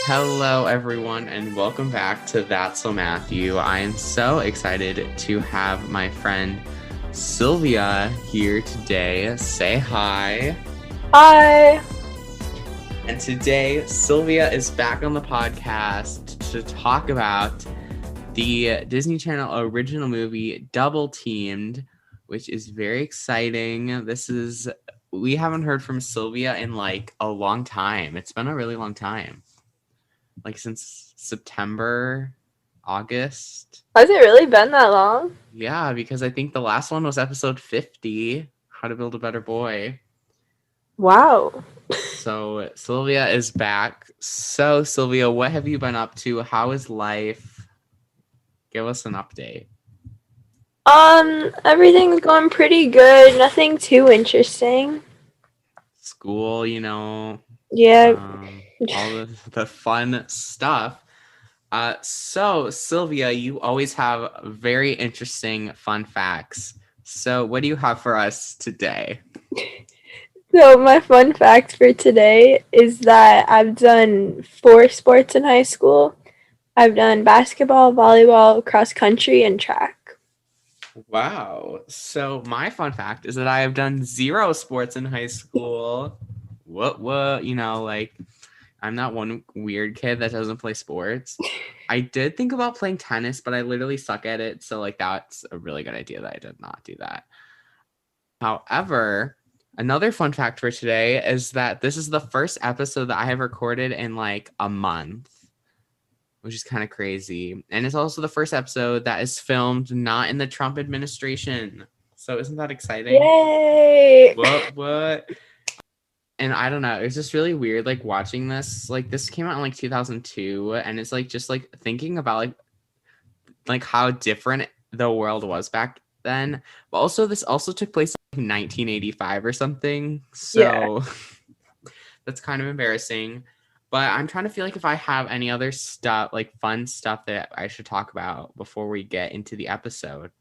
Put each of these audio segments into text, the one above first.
Hello, everyone, and welcome back to That's So Matthew. I am so excited to have my friend Sylvia here today. Say hi. Hi. And today, Sylvia is back on the podcast to talk about the Disney Channel original movie Double Teamed, which is very exciting. We haven't heard from Sylvia in like a long time. It's been a really long time. Like since September, August. Has it really been that long? Yeah, because I think the last one was episode 50, How to Build a Better Boy. Wow. So Sylvia is back. So Sylvia, what have you been up to? How is life? Give us an update. Everything's going pretty good. Nothing too interesting. School, Yeah. all the fun stuff. So Sylvia, you always have very interesting fun facts. So what do you have for us today? So my fun fact for today is that I've done 4 sports in high school. I've done basketball, volleyball, cross country, and track. Wow. So my fun fact is that I have done 0 sports in high school. What? I'm that one weird kid that doesn't play sports. I did think about playing tennis, but I literally suck at it. So that's a really good idea that I did not do that. However, another fun fact for today is that this is the first episode that I have recorded in like a month, which is kind of crazy. And it's also the first episode that is filmed not in the Trump administration. So isn't that exciting? Yay! What? And I don't know, it's just really weird, like, watching this. Like, this came out in, like, 2002, and it's, like, just, like, thinking about, like how different the world was back then. But also, this also took place in 1985 or something. So, that's kind of embarrassing. But I'm trying to feel like if I have any other stuff, like, fun stuff that I should talk about before we get into the episode.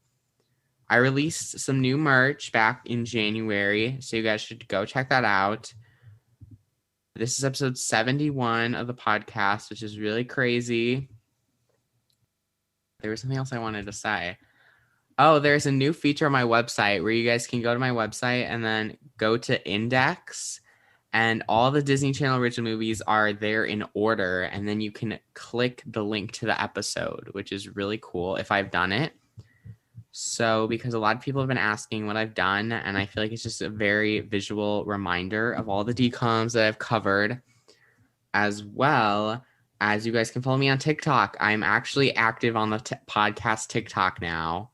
I released some new merch back in January, so you guys should go check that out. This is episode 71 of the podcast, which is really crazy. There was something else I wanted to say. Oh, there's a new feature on my website where you guys can go to my website and then go to Index, and all the Disney Channel original movies are there in order, and then you can click the link to the episode, which is really cool if I've done it. So, because a lot of people have been asking what I've done, and I feel like it's just a very visual reminder of all the DCOMs that I've covered, as well as you guys can follow me on TikTok. I'm actually active on the podcast TikTok now.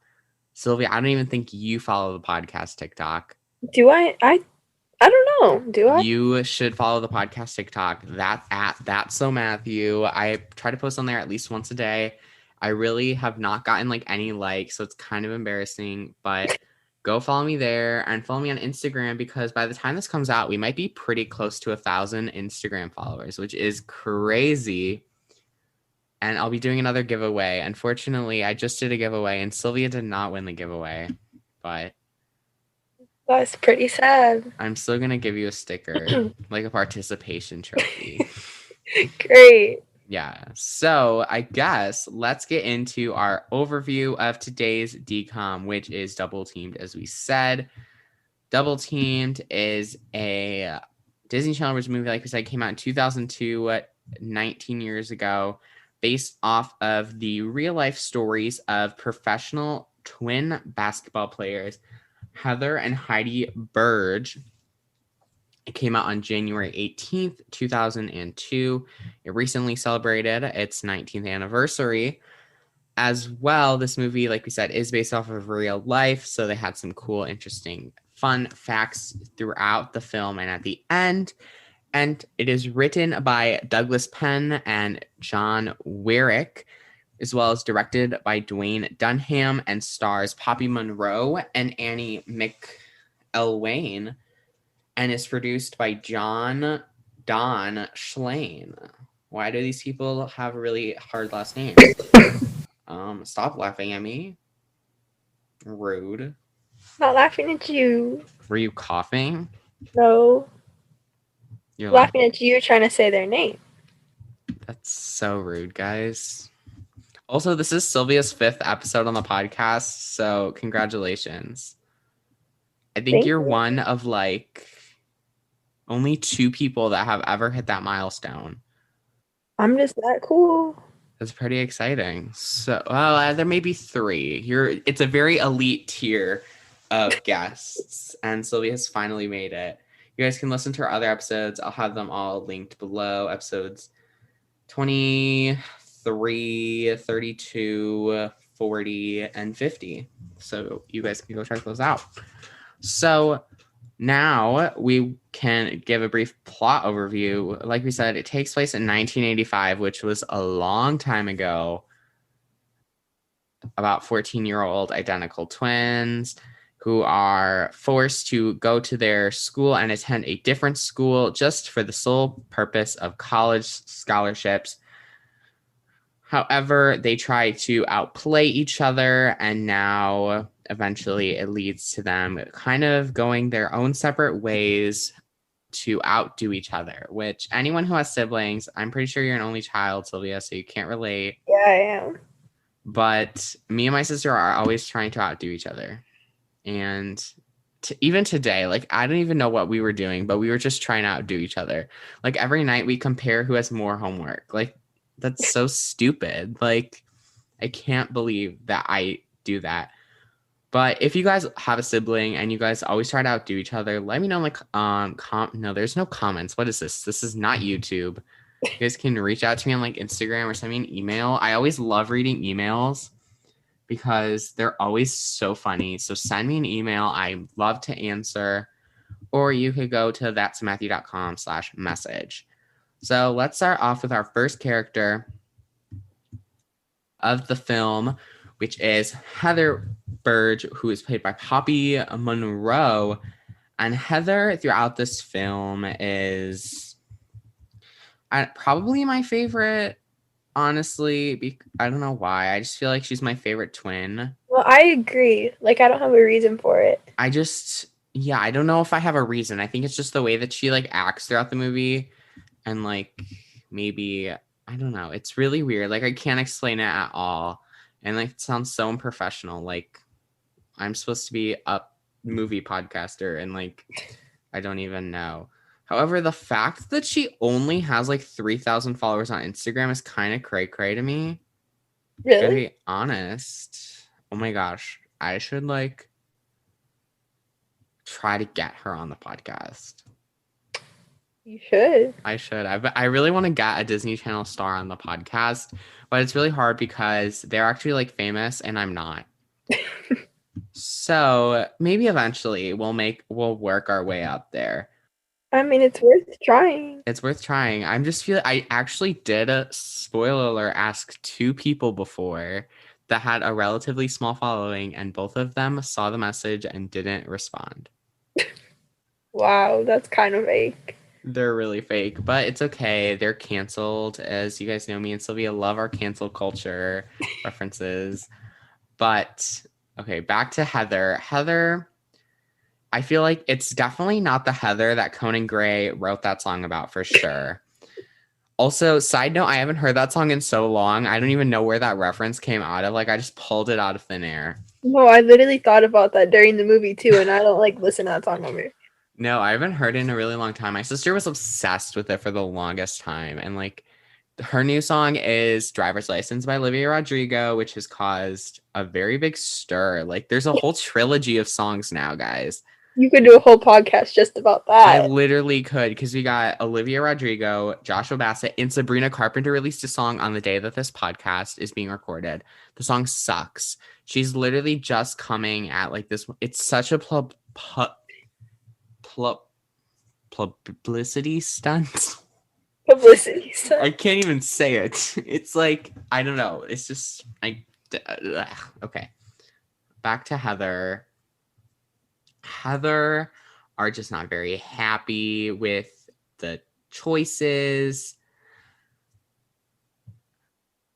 Sylvia, I don't even think you follow the podcast TikTok. Do I? I don't know. Do I? You should follow the podcast TikTok. That's So Matthew. I try to post on there at least once a day. I really have not gotten like any likes, so it's kind of embarrassing, but go follow me there and follow me on Instagram, because by the time this comes out, we might be pretty close to 1,000 Instagram followers, which is crazy. And I'll be doing another giveaway. Unfortunately, I just did a giveaway and Sylvia did not win the giveaway, but That's pretty sad. I'm still going to give you a sticker, like a participation trophy. Great. Yeah, so I guess let's get into our overview of today's DCOM, which is Double Teamed, as we said. Double Teamed is a Disney Channel original movie, like we said, came out in 2002, 19 years ago, based off of the real-life stories of professional twin basketball players, Heather and Heidi Burge. It came out on January 18th, 2002. It recently celebrated its 19th anniversary. As well, this movie, like we said, is based off of real life, so they had some cool, interesting, fun facts throughout the film and at the end. And it is written by Douglas Penn and John Wyrick, as well as directed by Dwayne Dunham, and stars Poppi Monroe and Annie McElwain, and is produced by Don Schlane. Why do these people have really hard last names? Stop laughing at me. Rude. Not laughing at you. Were you coughing? No. You're laughing at you trying to say their name. That's so rude, guys. Also, this is Sylvia's 5th episode on the podcast, so congratulations. I think Thank you're you. one of like only 2 people that have ever hit that milestone. I'm just that cool. That's pretty exciting. So, well, there may be 3. It's a very elite tier of guests, and Sylvia has finally made it. You guys can listen to our other episodes. I'll have them all linked below. Episodes 23, 32, 40, and 50. So you guys can go check those out. So now we can give a brief plot overview. Like we said, it takes place in 1985, which was a long time ago. About 14-year-old identical twins who are forced to go to their school and attend a different school just for the sole purpose of college scholarships. However, they try to outplay each other, and now eventually it leads to them kind of going their own separate ways to outdo each other, which anyone who has siblings, I'm pretty sure you're an only child, Sylvia, so you can't relate. Yeah, I am. But me and my sister are always trying to outdo each other. And even today, like, I don't even know what we were doing, but we were just trying to outdo each other. Like, every night we compare who has more homework. Like, that's so stupid. Like, I can't believe that I do that. But if you guys have a sibling and you guys always try to outdo each other, let me know. Like, no, there's no comments. What is this? This is not YouTube. You guys can reach out to me on like Instagram or send me an email. I always love reading emails because they're always so funny. So send me an email. I love to answer. Or you could go to thatsmatthew.com/message. So let's start off with our first character of the film, which is Heather Burge, who is played by Poppi Monroe. And Heather throughout this film is probably my favorite, honestly. I don't know why. I just feel like she's my favorite twin. Well, I agree. Like, I don't have a reason for it. I don't know if I have a reason. I think it's just the way that she like acts throughout the movie. And like, maybe, I don't know. It's really weird. Like, I can't explain it at all. And like, it sounds so unprofessional. Like, I'm supposed to be a movie podcaster and like, I don't even know. However, the fact that she only has like 3,000 followers on Instagram is kind of cray-cray to me. Really? To be honest. Oh my gosh. I should like try to get her on the podcast. You should. I should. I really want to get a Disney Channel star on the podcast, but it's really hard because they're actually like famous and I'm not. So maybe eventually we'll work our way up there. I mean, it's worth trying. It's worth trying. I'm just feeling I actually did a spoiler alert ask 2 people before that had a relatively small following, and both of them saw the message and didn't respond. Wow, that's kind of fake. They're really fake, but it's okay. They're canceled. As you guys know, me and Sylvia love our cancel culture references. But okay, back to Heather. Heather, I feel like it's definitely not the Heather that Conan Gray wrote that song about for sure. Also, side note, I haven't heard that song in so long. I don't even know where that reference came out of. Like, I just pulled it out of thin air. No, I literally thought about that during the movie too, and I don't like listen to that song over. No, I haven't heard it in a really long time. My sister was obsessed with it for the longest time. And like, her new song is Driver's License by Olivia Rodrigo, which has caused a very big stir. Like, there's a whole trilogy of songs now, guys. You could do a whole podcast just about that. I literally could, because we got Olivia Rodrigo, Joshua Bassett, and Sabrina Carpenter released a song on the day that this podcast is being recorded. The song sucks. She's literally just coming at like this. It's such a publicity stunt. Publicity stunt. I can't even say it. It's like, I don't know. It's just, okay. Back to Heather. Heather are just not very happy with the choices.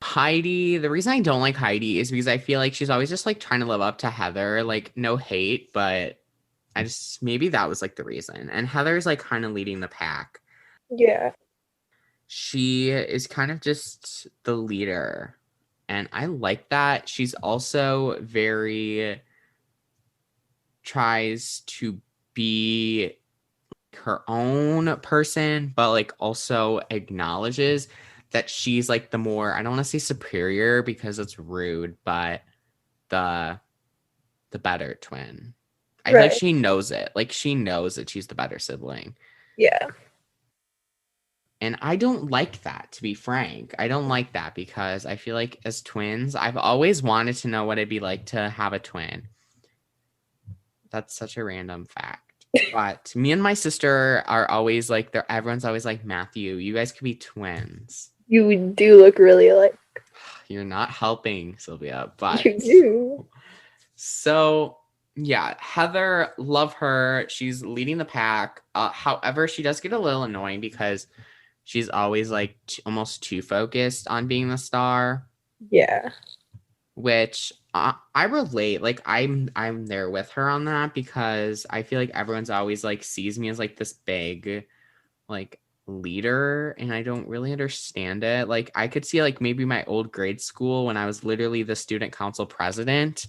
Heidi, the reason I don't like Heidi is because I feel like she's always just like trying to live up to Heather. Like, no hate, but maybe that was like the reason. And Heather's like kind of leading the pack. Yeah. She is kind of just the leader. And I like that. She's also very tries to be her own person, but like also acknowledges that she's like the more, I don't want to say superior because it's rude, but the better twin. I feel like Right. she knows it. Like she knows that she's the better sibling. Yeah. And I don't like that, to be frank. I don't like that because I feel like as twins, I've always wanted to know what it'd be like to have a twin. That's such a random fact. But me and my sister are always like, everyone's always like, Matthew, you guys could be twins. You do look really alike. You're not helping, Sylvia, but You do. so yeah, Heather, love her. She's leading the pack. However, she does get a little annoying because she's always like almost too focused on being the star. Yeah. Which I relate. Like I'm there with her on that because I feel like everyone's always like sees me as like this big like leader and I don't really understand it. Like I could see like maybe my old grade school when I was literally the student council president.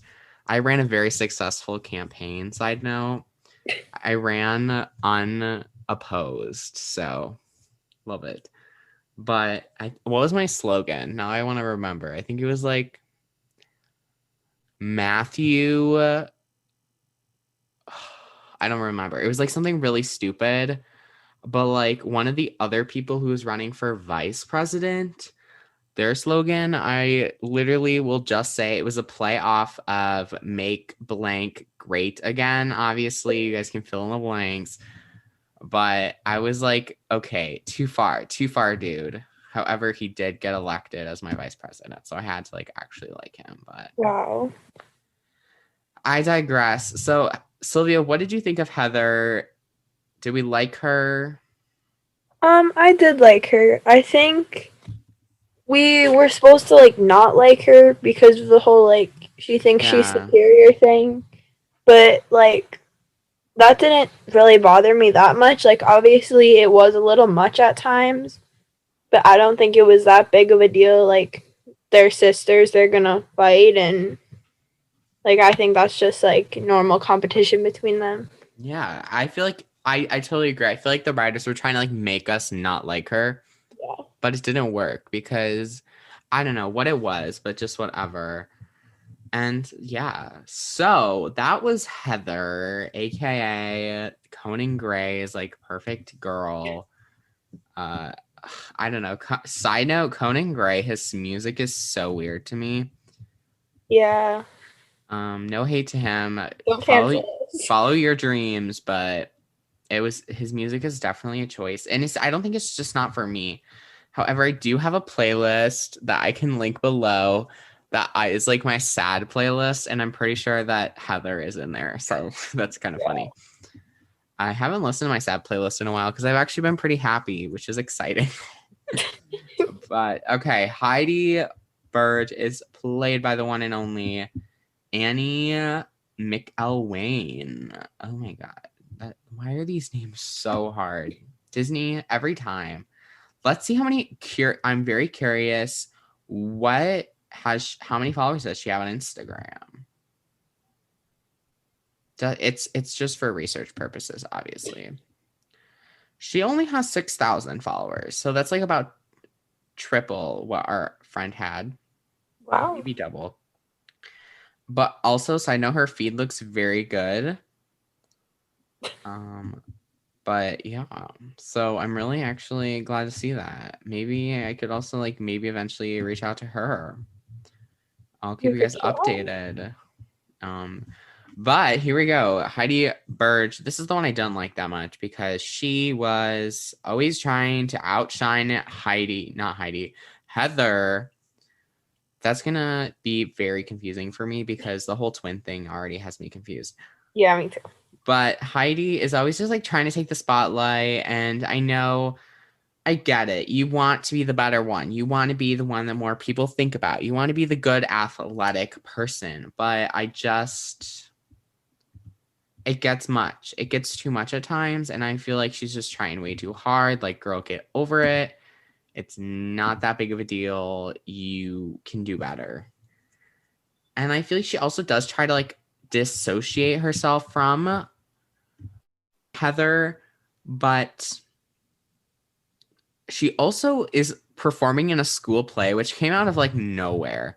I ran a very successful campaign, side note. I ran unopposed, so love it. But what was my slogan? Now I want to remember. I think it was like Matthew. I don't remember. It was like something really stupid. But like one of the other people who was running for vice president, their slogan, I literally will just say it was a play off of make blank great again. Obviously, you guys can fill in the blanks. But I was like, okay, too far, dude. However, he did get elected as my vice president. So I had to like actually like him. But Wow. I digress. So, Sylvia, what did you think of Heather? Did we like her? I did like her. I think we were supposed to like not like her because of the whole like she thinks she's Yeah. superior thing. But like that didn't really bother me that much. Like obviously it was a little much at times, but I don't think it was that big of a deal. Like they're sisters, they're gonna fight and like I think that's just like normal competition between them. Yeah. I feel like I totally agree. I feel like the writers were trying to like make us not like her, Yeah. but it didn't work because I don't know what it was, but just whatever. And yeah, so that was Heather, aka Conan Gray's like perfect girl. Uh, I don't know. Side note: Conan Gray, his music is so weird to me. Yeah. No hate to him. Don't Follow cancel us. follow your dreams, but his music is definitely a choice, and I don't think it's just not for me. However, I do have a playlist that I can link below that is like my sad playlist, and I'm pretty sure that Heather is in there. So that's kind of funny. I haven't listened to my sad playlist in a while because I've actually been pretty happy, which is exciting. But okay, Heidi Burge is played by the one and only Annie McElwain. Oh my god. Why are these names so hard? Disney every time. Let's see how many I'm very curious. How many followers does she have on Instagram? It's just for research purposes, obviously. She only has 6,000 followers, so that's like about triple what our friend had. Wow. Maybe double. But also, so I know her feed looks very good. But yeah, so I'm really actually glad to see that. Maybe I could also like maybe eventually reach out to her. I'll keep you guys updated. But here we go. Heidi Burge. This is the one I don't like that much because she was always trying to outshine Heather. That's gonna be very confusing for me because the whole twin thing already has me confused. Yeah, me too. But Heidi is always just like trying to take the spotlight. And I know, I get it. You want to be the better one. You want to be the one that more people think about. You want to be the good athletic person. But it gets much. It gets too much at times. And I feel like she's just trying way too hard. Like, girl, get over it. It's not that big of a deal. You can do better. And I feel like she also does try to like dissociate herself from Heather, but she also is performing in a school play, which came out of like nowhere.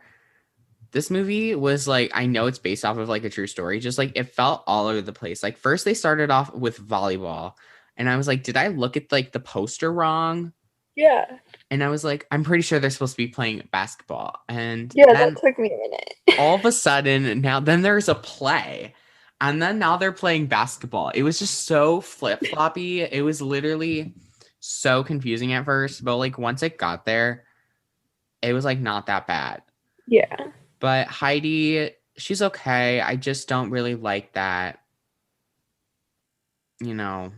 This movie was like, I know it's based off of like a true story, just like it felt all over the place. Like first they started off with volleyball, and I was like, did I look at like the poster wrong? Yeah. And I was like, I'm pretty sure they're supposed to be playing basketball. And Yeah, then that took me a minute. all of a sudden, then there's a play. And then now they're playing basketball. It was just so flip-floppy. It was literally so confusing at first. But like once it got there, it was like not that bad. Yeah. But Heidi, she's okay. I just don't really like that, you know,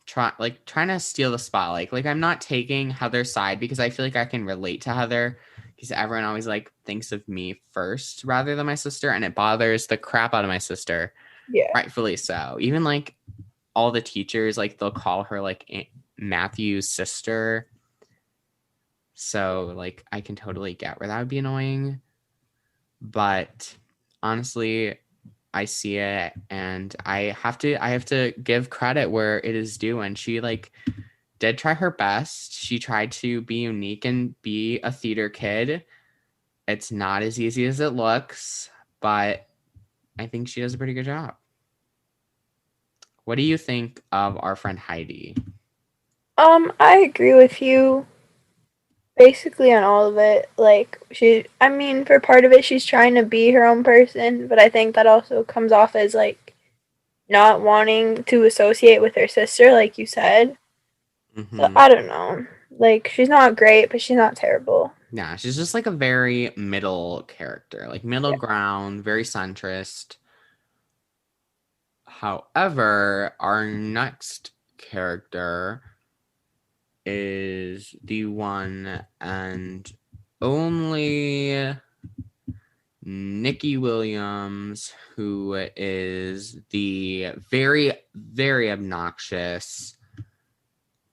trying to steal the spotlight. Like I'm not taking Heather's side because I feel like I can relate to Heather because everyone always like thinks of me first rather than my sister, and it bothers the crap out of my sister. Yeah. Rightfully so. Even like all the teachers, like they'll call her like Aunt Matthew's sister. So like I can totally get where that would be annoying. But honestly, I see it, and I have to give credit where it is due. And she like did try her best. She tried to be unique and be a theater kid. It's not as easy as it looks, but I think she does a pretty good job. What do you think of our friend Heidi? I agree with you basically on all of it. Like I mean, for part of it she's trying to be her own person, but I think that also comes off as like not wanting to associate with her sister, like you said. Mm-hmm. So I don't know. Like she's not great, but she's not terrible. Yeah, she's just like a very middle character, like middle ground, very centrist. However, our next character is the one and only Nikki Williams, who is the very, very obnoxious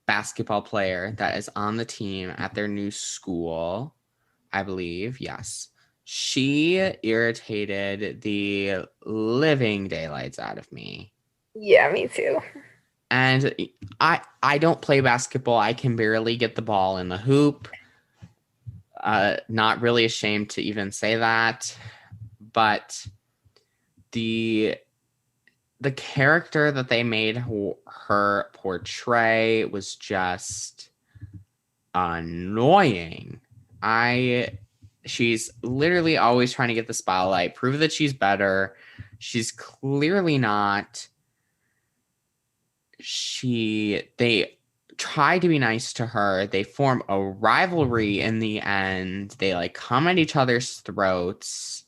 basketball player that is on the team at their new school, I believe. Yes. She irritated the living daylights out of me. Yeah, me too. And I don't play basketball. I can barely get the ball in the hoop. Not really ashamed to even say that. But the character that they made her portray was just annoying. She's literally always trying to get the spotlight, prove that she's better. She's clearly not. They try to be nice to her. They form a rivalry in the end. They like come at each other's throats.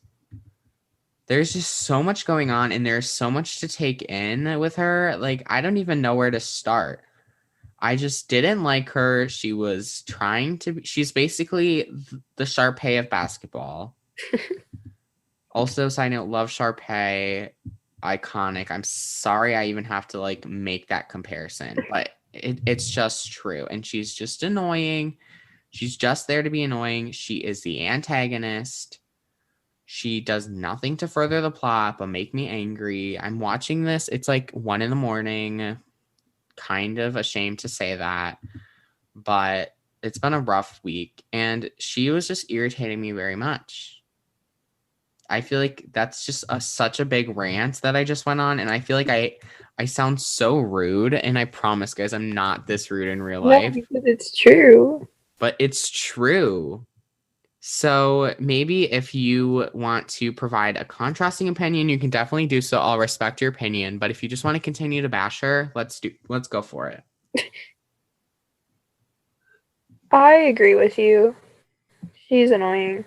There's just so much going on, and there's so much to take in with her. Like, I don't even know where to start. I just didn't like her. She was trying to be, she's basically the Sharpay of basketball. Also, side note, love Sharpay. Iconic. I'm sorry I even have to like make that comparison, but it's just true. And she's just annoying. She's just there to be annoying. She is the antagonist. She does nothing to further the plot but make me angry. I'm watching this. It's like 1 a.m. Kind of ashamed to say that, but it's been a rough week, and she was just irritating me very much. I feel like that's just such a big rant that I just went on, and I feel like I sound so rude, and I promise, guys, I'm not this rude in real life. No, because it's true. But it's true. So maybe if you want to provide a contrasting opinion, you can definitely do so. I'll respect your opinion. But if you just want to continue to bash her, let's go for it. I agree with you. She's annoying.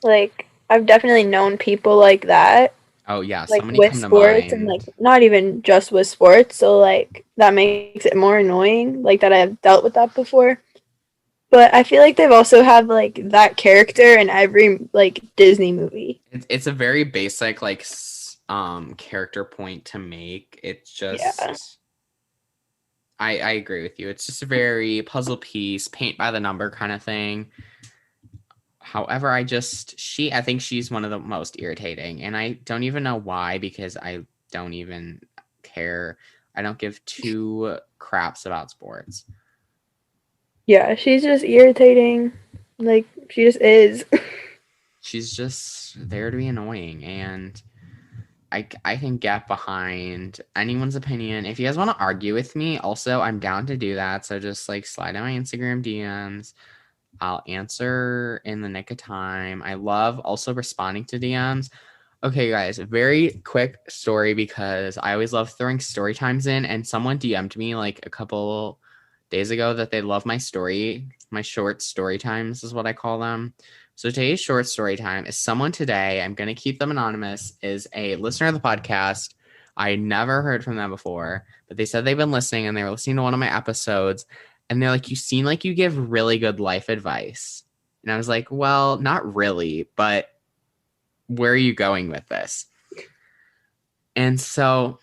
Like, I've definitely known people like that. Oh yeah, like somebody with come to sports mind. And like not even just with sports. So like that makes it more annoying. Like that I've dealt with that before. But I feel like they've also had like that character in every like Disney movie. It's a very basic like character point to make. It's just I agree with you. It's just a very puzzle piece, paint by the number kind of thing. However, I think she's one of the most irritating, and I don't even know why, because I don't even care. I don't give two craps about sports. Yeah, she's just irritating. Like, she just is. She's just there to be annoying, and I can get behind anyone's opinion. If you guys want to argue with me, also, I'm down to do that. So just like slide in my Instagram DMs. I'll answer in the nick of time. I love also responding to DMs. Okay, guys, very quick story, because I always love throwing story times in, and someone DM'd me like a couple days ago that they love my short story times is what I call them. So today's short story time is someone today, I'm going to keep them anonymous, is a listener of the podcast. I never heard from them before, but they said they've been listening, and they were listening to one of my episodes. And they're like, you seem like you give really good life advice. And I was like, well, not really, but where are you going with this? And so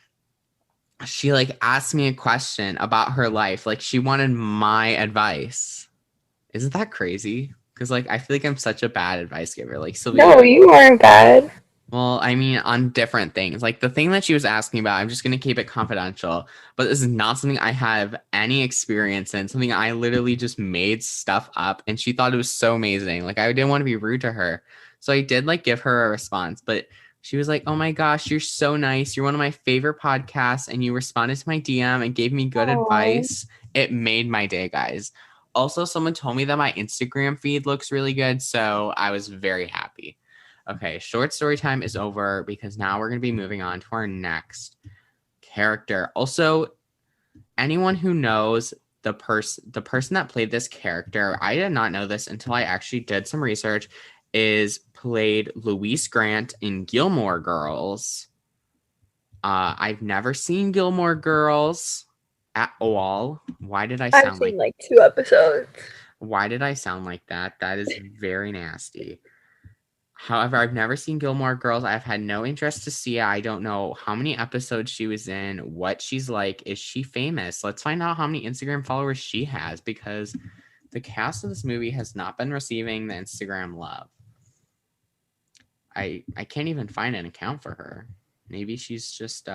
she like asked me a question about her life. Like, she wanted my advice. Isn't that crazy? Because like, I feel like I'm such a bad advice giver. Like, Sylvia. No, you aren't bad. Well, I mean, on different things. Like the thing that she was asking about, I'm just going to keep it confidential. But this is not something I have any experience in, something I literally just made stuff up. And she thought it was so amazing. Like, I didn't want to be rude to her. So I did like give her a response. But she was like, oh my gosh, you're so nice. You're one of my favorite podcasts. And you responded to my DM and gave me good advice. It made my day, guys. Also, someone told me that my Instagram feed looks really good. So I was very happy. Okay, short story time is over, because now we're going to be moving on to our next character. Also, anyone who knows the person that played this character, I did not know this until I actually did some research, is played Louise Grant in Gilmore Girls. I've never seen Gilmore Girls at all. Why did I sound I've seen like 2 episodes. Why did I sound like that? That is very nasty. However, I've never seen Gilmore Girls. I've had no interest to see it. I don't know how many episodes she was in, what she's like. Is she famous? Let's find out how many Instagram followers she has, because the cast of this movie has not been receiving the Instagram love. I can't even find an account for her. Maybe she's just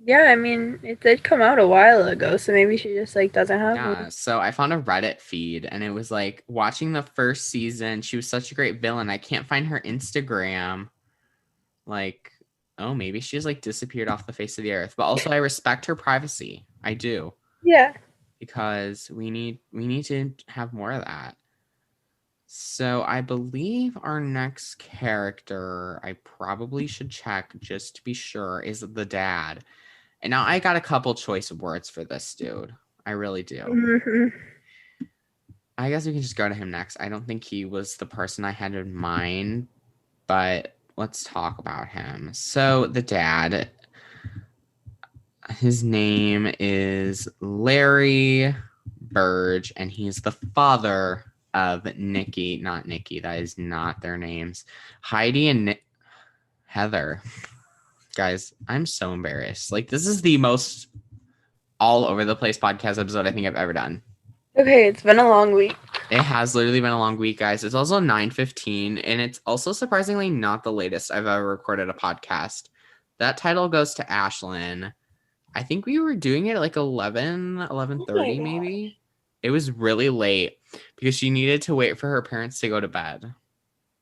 Yeah, I mean, it did come out a while ago, so maybe she just like doesn't have one. So I found a Reddit feed, and it was like, watching the first season, she was such a great villain. I can't find her Instagram. Like, oh, maybe she's like disappeared off the face of the earth. But also, I respect her privacy. I do. Yeah. Because we need to have more of that. So I believe our next character, I probably should check just to be sure, is the dad. And now I got a couple choice of words for this dude. I really do. Mm-hmm. I guess we can just go to him next. I don't think he was the person I had in mind, but let's talk about him. So the dad, his name is Larry Burge, and he's the father of Nikki. Not Nikki. That is not their names. Heidi and Heather. Guys, I'm so embarrassed. Like, this is the most all over the place podcast episode I think I've ever done. Okay, it's been a long week. It has literally been a long week, guys. It's also 9:15, and it's also surprisingly not the latest I've ever recorded a podcast. That title goes to Ashlyn. I think we were doing it at like 11:30 maybe. It was really late because she needed to wait for her parents to go to bed.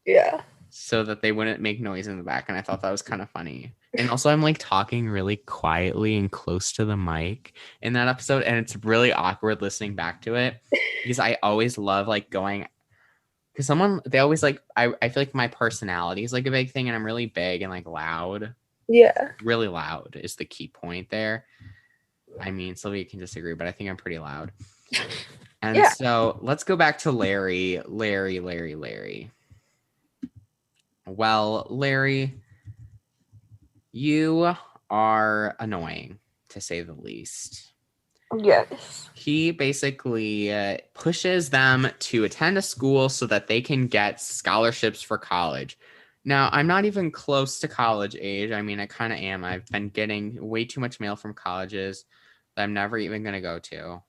Yeah. So that they wouldn't make noise in the back, and I thought that was kind of funny. And also, I'm like talking really quietly and close to the mic in that episode, and it's really awkward listening back to it because I always love like going, because they always like, I feel like my personality is like a big thing, and I'm really big and like loud. Yeah. Really loud is the key point there. I mean, Sylvia can disagree, but I think I'm pretty loud. And yeah. So let's go back to Larry. Well, Larry, you are annoying, to say the least. Yes. He basically pushes them to attend a school so that they can get scholarships for college. Now, I'm not even close to college age. I mean, I kind of am. I've been getting way too much mail from colleges. that I'm never even going to go to.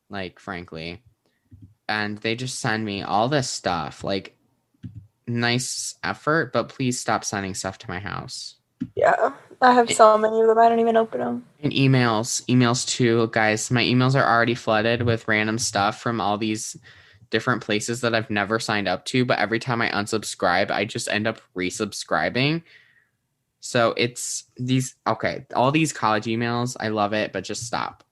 Like, frankly. And they just send me all this stuff. Like, nice effort, but please stop sending stuff to my house. Yeah. I have so many of them. I don't even open them. And emails too, guys. My emails are already flooded with random stuff from all these different places that I've never signed up to, but every time I unsubscribe, I just end up resubscribing. So it's all these college emails. I love it, but just stop.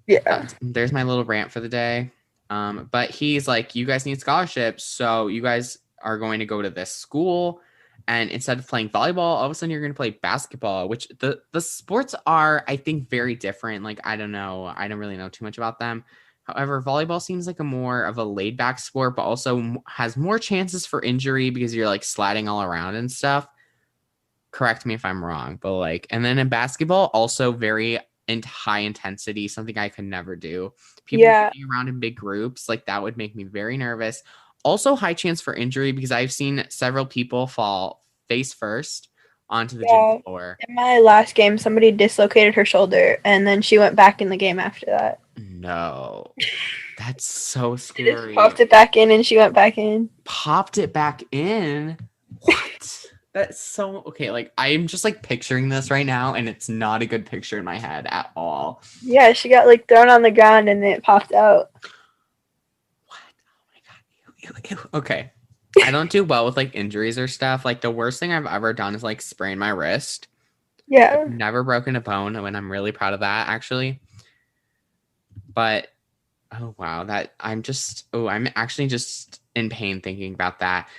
Yeah. There's my little rant for the day. But he's like, you guys need scholarships, so you guys are going to go to this school, and instead of playing volleyball, all of a sudden you're going to play basketball, which the sports are, I think, very different. Like, I don't know. I don't really know too much about them. However, volleyball seems like a more of a laid back sport, but also has more chances for injury because you're like sliding all around and stuff. Correct me if I'm wrong, but like, and then in basketball, also very high intensity, something I could never do. People getting around in big groups, like that would make me very nervous. Also, high chance for injury because I've seen several people fall face first onto the gym floor. In my last game, somebody dislocated her shoulder, and then she went back in the game after that. No, that's so scary. Popped it back in, and she went back in. Popped it back in? What? That's so okay. Like, I'm just like picturing this right now, and it's not a good picture in my head at all. Yeah, she got like thrown on the ground and it popped out. What? Oh my god. Ew. Okay. I don't do well with like injuries or stuff. Like, the worst thing I've ever done is like sprain my wrist. Yeah. I've never broken a bone, and I'm really proud of that, actually. But oh wow, I'm actually just in pain thinking about that.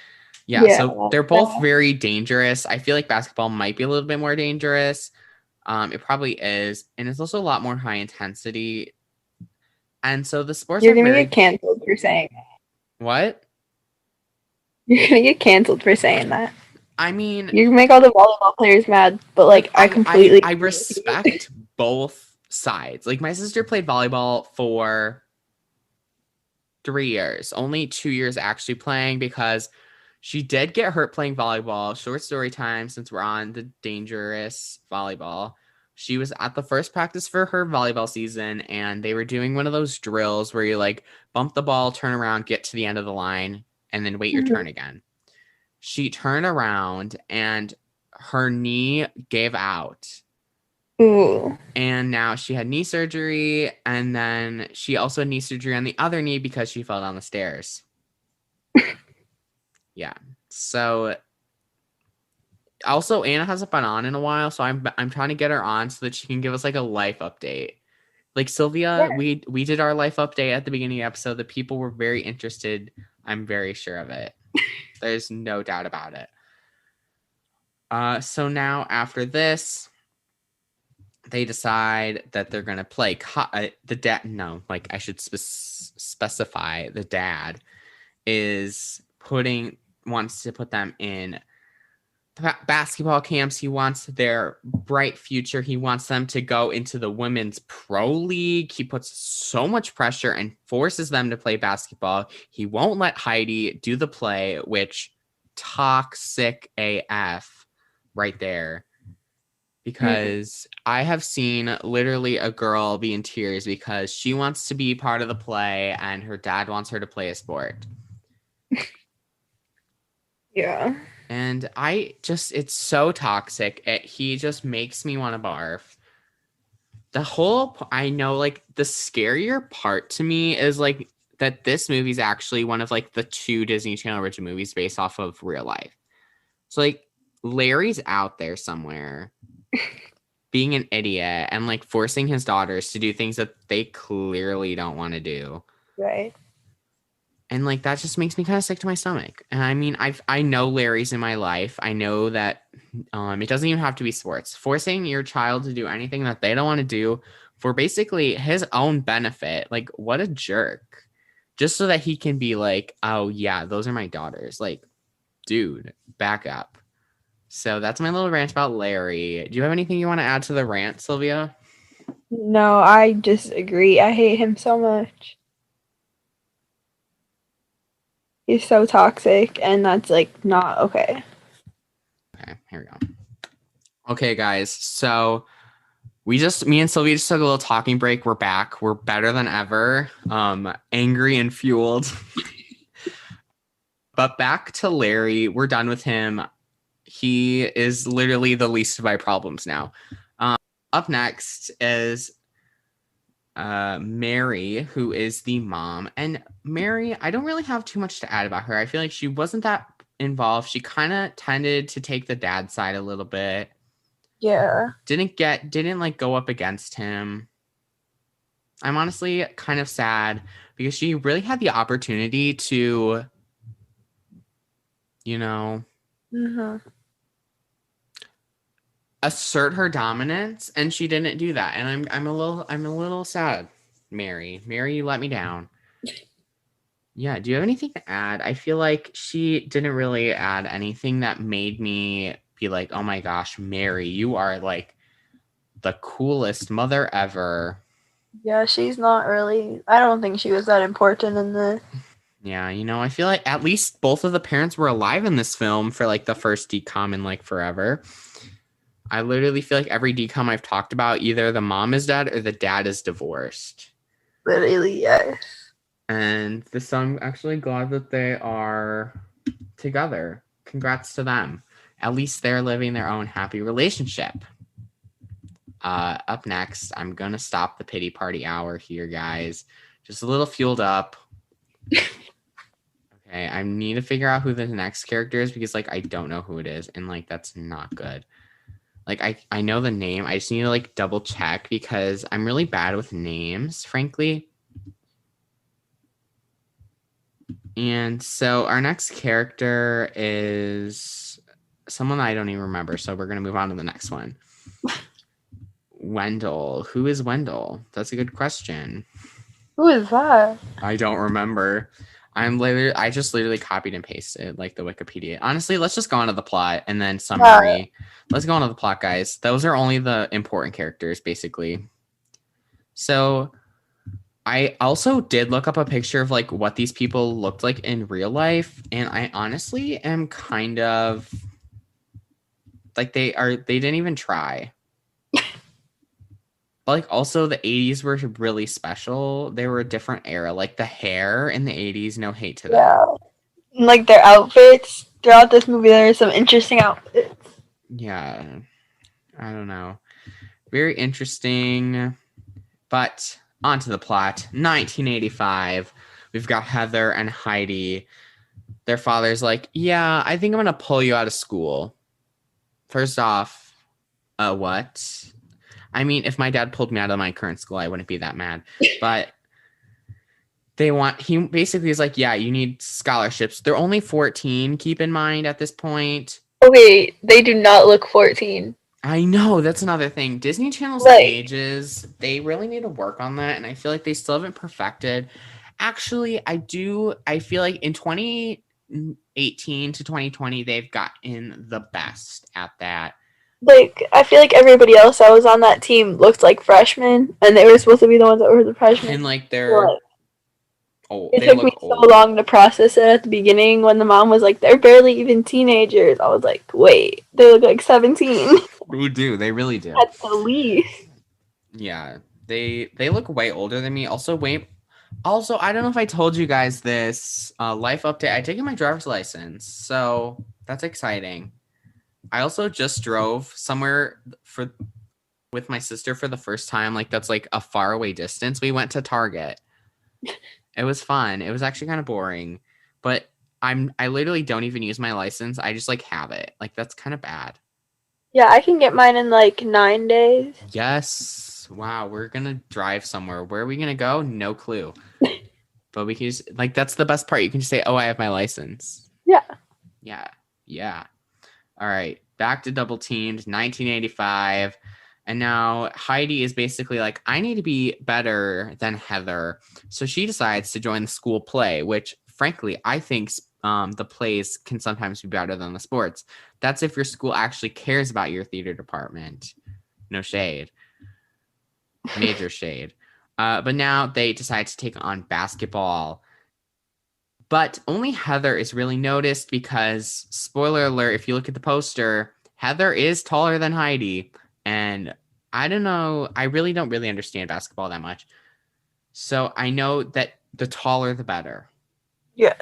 Yeah, so they're both very dangerous. I feel like basketball might be a little bit more dangerous. It probably is. And it's also a lot more high intensity. And so the sports You're going to get canceled for saying that. What? You're going to get canceled for saying that. I mean, you can make all the volleyball players mad, but like I respect both sides. Like, my sister played volleyball for 3 years, only 2 years actually playing because she did get hurt playing volleyball. Short story time, since we're on the dangerous volleyball. She was at the first practice for her volleyball season, and they were doing one of those drills where you like bump the ball, turn around, get to the end of the line, and then wait your turn again. She turned around and her knee gave out. Ooh. And now she had knee surgery, and then she also had knee surgery on the other knee because she fell down the stairs. Yeah. So also Anna hasn't been on in a while, so I'm trying to get her on so that she can give us like a life update. Like Sylvia, we did our life update at the beginning of the episode. The people were very interested. I'm very sure of it. There's no doubt about it. So now after this, they decide that they're gonna play the dad. No, like I should specify the dad wants to put them in basketball camps. He wants their bright future. He wants them to go into the women's pro league. He puts so much pressure and forces them to play basketball. He won't let Heidi do the play, which toxic AF right there. Because I have seen literally a girl be in tears because she wants to be part of the play and her dad wants her to play a sport. Yeah. And it's so toxic. He just makes me want to barf. I know, like, the scarier part to me is, like, that this movie is actually one of, like, the 2 Disney Channel original movies based off of real life. So, like, Larry's out there somewhere being an idiot and, like, forcing his daughters to do things that they clearly don't want to do. Right. And like that just makes me kind of sick to my stomach. And I mean, I know Larry's in my life. I know that it doesn't even have to be sports. Forcing your child to do anything that they don't want to do for basically his own benefit. Like, what a jerk. Just so that he can be like, oh yeah, those are my daughters. Like, dude, back up. So that's my little rant about Larry. Do you have anything you want to add to the rant, Sylvia? No, I just agree. I hate him so much. He's so toxic, and that's, like, not okay. Okay, here we go. Okay, guys. So me and Sylvia just took a little talking break. We're back. We're better than ever. Angry and fueled. But back to Larry. We're done with him. He is literally the least of my problems now. Up next is Mary, who is the mom. And Mary, I don't really have too much to add about her. I feel like she wasn't that involved. She kind of tended to take the dad side a little bit. Yeah. Didn't like go up against him. I'm honestly kind of sad because she really had the opportunity to, you know, assert her dominance, and she didn't do that. And I'm a little sad. Mary, you let me down. Yeah, do you have anything to add? I feel like she didn't really add anything that made me be like, oh my gosh, Mary, you are like the coolest mother ever. Yeah, she's not really. I don't think she was that important in this. Yeah, I feel like at least both of the parents were alive in this film for like the first DCOM in like forever. I literally feel like every DCOM I've talked about, either the mom is dead or the dad is divorced. Literally, yes. And this, I'm actually glad that they are together. Congrats to them. At least they're living their own happy relationship. Up next, I'm going to stop the pity party hour here, guys. Just a little fueled up. Okay, I need to figure out who the next character is because, like, I don't know who it is. And, like, that's not good. Like, I know the name. I just need to, like, double check because I'm really bad with names, frankly. And so our next character is someone I don't even remember. So we're going to move on to the next one. Wendell. Who is Wendell? That's a good question. Who is that? I don't remember. I just literally copied and pasted like the Wikipedia. Honestly, let's just go on to the plot and then summary. Let's go on to the plot, guys. Those are only the important characters, basically. So I also did look up a picture of like what these people looked like in real life, and I honestly am kind of like they didn't even try. But like also the 80s were really special. They were a different era. Like the hair in the 80s, no hate to them. Yeah. Like their outfits throughout this movie, there are some interesting outfits. Yeah. I don't know. Very interesting. But on to the plot. 1985. We've got Heather and Heidi. Their father's like, yeah, I think I'm going to pull you out of school. First off, what? I mean, if my dad pulled me out of my current school, I wouldn't be that mad. But he basically is like, yeah, you need scholarships. They're only 14, keep in mind at this point. Okay, they do not look 14. I know, that's another thing. Disney Channel's ages, they really need to work on that, and I feel like they still haven't perfected. Actually, I feel like in 2018 to 2020, they've gotten the best at that. Like, I feel like everybody else that was on that team looked like freshmen, and they were supposed to be the ones that were the freshmen. And, like, they're old. It took me so long to process it at the beginning when the mom was like, they're barely even teenagers. I was like, wait, they look like 17. Who do? They really do. At the least. Yeah, they look way older than me. Also, I don't know if I told you guys this. Life update. I taken my driver's license, so that's exciting. I also just drove somewhere with my sister for the first time. Like that's like a far away distance. We went to Target. It was fun. It was actually kind of boring, but I literally don't even use my license. I just like have it. Like that's kind of bad. Yeah, I can get mine in like 9 days. Yes. Wow. We're gonna drive somewhere. Where are we gonna go? No clue. But we can just like that's the best part. You can just say, "Oh, I have my license." Yeah. Yeah. Yeah. All right, back to Double Teamed, 1985. And now Heidi is basically like, I need to be better than Heather. So she decides to join the school play, which frankly, I think the plays can sometimes be better than the sports. That's if your school actually cares about your theater department. No shade. Major shade. But now they decide to take on basketball. But only Heather is really noticed because, spoiler alert, if you look at the poster, Heather is taller than Heidi, and I don't know. I really don't really understand basketball that much. So I know that the taller, the better. Yes.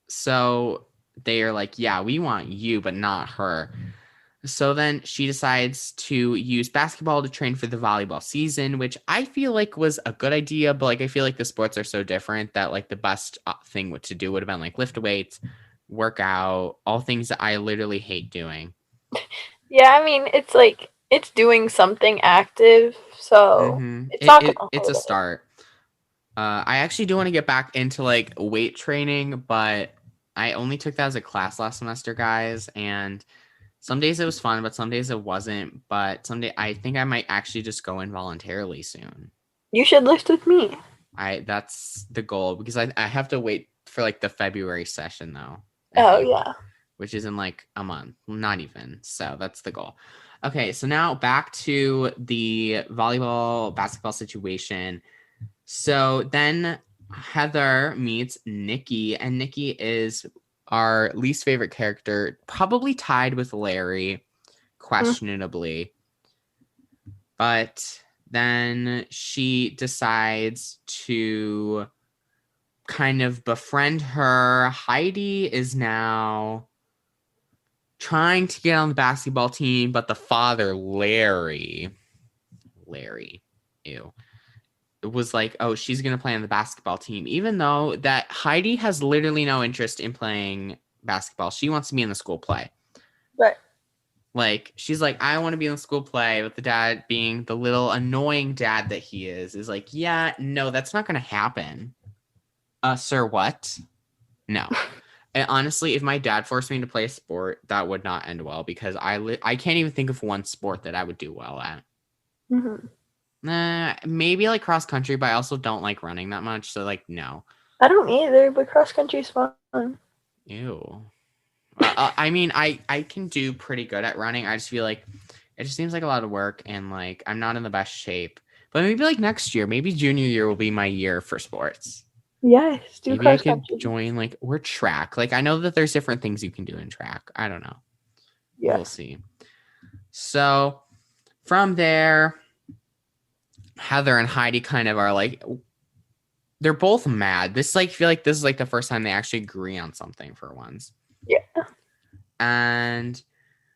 So they are like, yeah, we want you, but not her. So then she decides to use basketball to train for the volleyball season, which I feel like was a good idea. But like, I feel like the sports are so different that like the best thing to do would have been like lift weights, work out, all things that I literally hate doing. Yeah, I mean, it's like it's doing something active, so it's not gonna It's a hurt it. start. I actually do want to get back into like weight training, but I only took that as a class last semester, guys. And some days it was fun, but some days it wasn't. But someday I think I might actually just go in voluntarily soon. You should lift with me. That's the goal because I have to wait for like the February session though. Oh yeah. Which is in like a month, not even. So that's the goal. Okay, so now back to the volleyball basketball situation. So then Heather meets Nikki, and Nikki is our least favorite character, probably tied with Larry, questionably. But then she decides to kind of befriend her. Heidi is now trying to get on the basketball team, but the father, Larry, ew, it was like, oh, she's going to play on the basketball team, even though that Heidi has literally no interest in playing basketball. She wants to be in the school play. Right. Like, she's like, I want to be in the school play, but the dad, being the little annoying dad that he is like, yeah, no, that's not going to happen. Sir, what? No. And honestly, if my dad forced me to play a sport, that would not end well because I can't even think of one sport that I would do well at. Maybe like cross country, but I also don't like running that much. So like, no. I don't either, but cross country's fun. Ew. I mean, I can do pretty good at running. I just feel like it just seems like a lot of work and like I'm not in the best shape. But maybe like next year, maybe junior year will be my year for sports. Yes, do maybe cross I could country. join like or track. Like I know that there's different things you can do in track. I don't know. Yeah. We'll see. So from there, Heather and Heidi kind of are like, they're both mad. This like feel like this is like the first time they actually agree on something for once. Yeah. And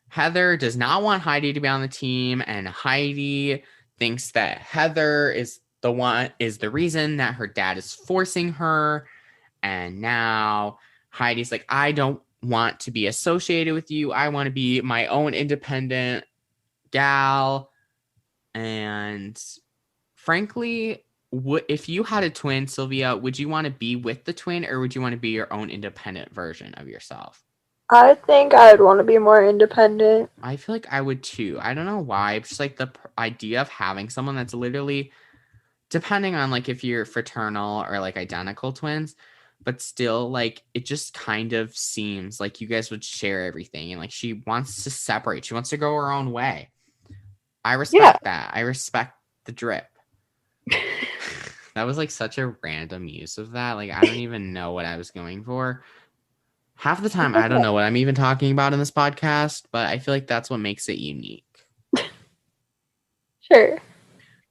Heather does not want Heidi to be on the team, and Heidi thinks that Heather is the reason that her dad is forcing her. And now Heidi's like, I don't want to be associated with you. I want to be my own independent gal. And frankly, if you had a twin, Sylvia, would you want to be with the twin or would you want to be your own independent version of yourself? I think I would want to be more independent. I feel like I would too. I don't know why. It's just like the idea of having someone that's literally, depending on like if you're fraternal or like identical twins, but still like it just kind of seems like you guys would share everything. And like she wants to separate. She wants to go her own way. I respect that. I respect the drip. That was like such a random use of that. Like I don't even know what I was going for. Half the time, I don't know what I'm even talking about in this podcast, but I feel like that's what makes it unique. Sure.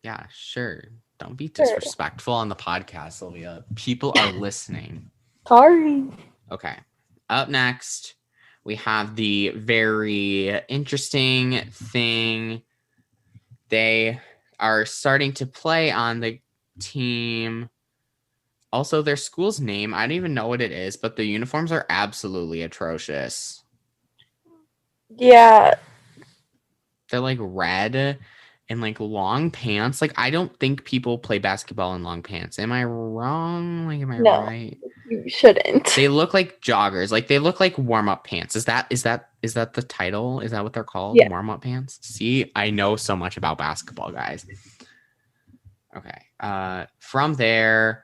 Yeah, sure. Don't be disrespectful on the podcast, Sylvia. People are listening. Sorry. Okay. Up next, we have the very interesting thing. They are starting to play on the team. Also, their school's name, I don't even know what it is, but the uniforms are absolutely atrocious. Yeah. They're like red and like long pants. Like, I don't think people play basketball in long pants. Am I wrong? Like, am I right? You shouldn't. They look like joggers. Like, they look like warm-up pants. Is that the title? Is that what they're called? Yeah. Warm-up pants? See, I know so much about basketball, guys. Okay. From there,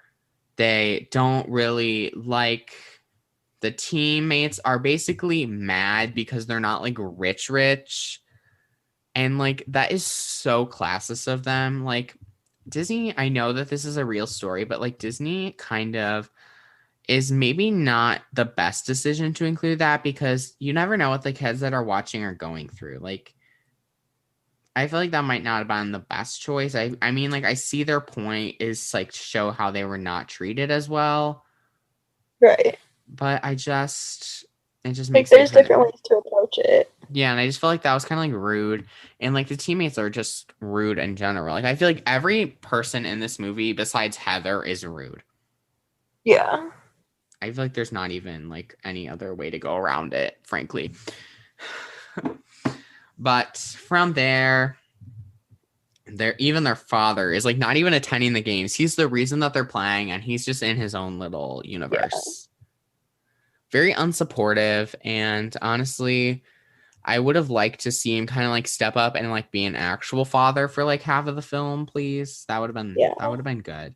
they don't really like, the teammates are basically mad because they're not like rich. And like, that is so classist of them. Like Disney, I know that this is a real story, but like Disney kind of is maybe not the best decision to include that, because you never know what the kids that are watching are going through. Like, I feel like that might not have been the best choice. I mean, like, I see their point is like to show how they were not treated as well. Right. But it just Like, makes there's different ways to approach it. Yeah, and I just feel like that was kind of like rude. And like the teammates are just rude in general. Like I feel like every person in this movie besides Heather is rude. Yeah. I feel like there's not even like any other way to go around it, frankly. But from there, even their father is like not even attending the games. He's the reason that they're playing, and he's just in his own little universe. Yeah. Very unsupportive, and honestly, I would have liked to see him kind of like step up and like be an actual father for like half of the film, please. That would have been good.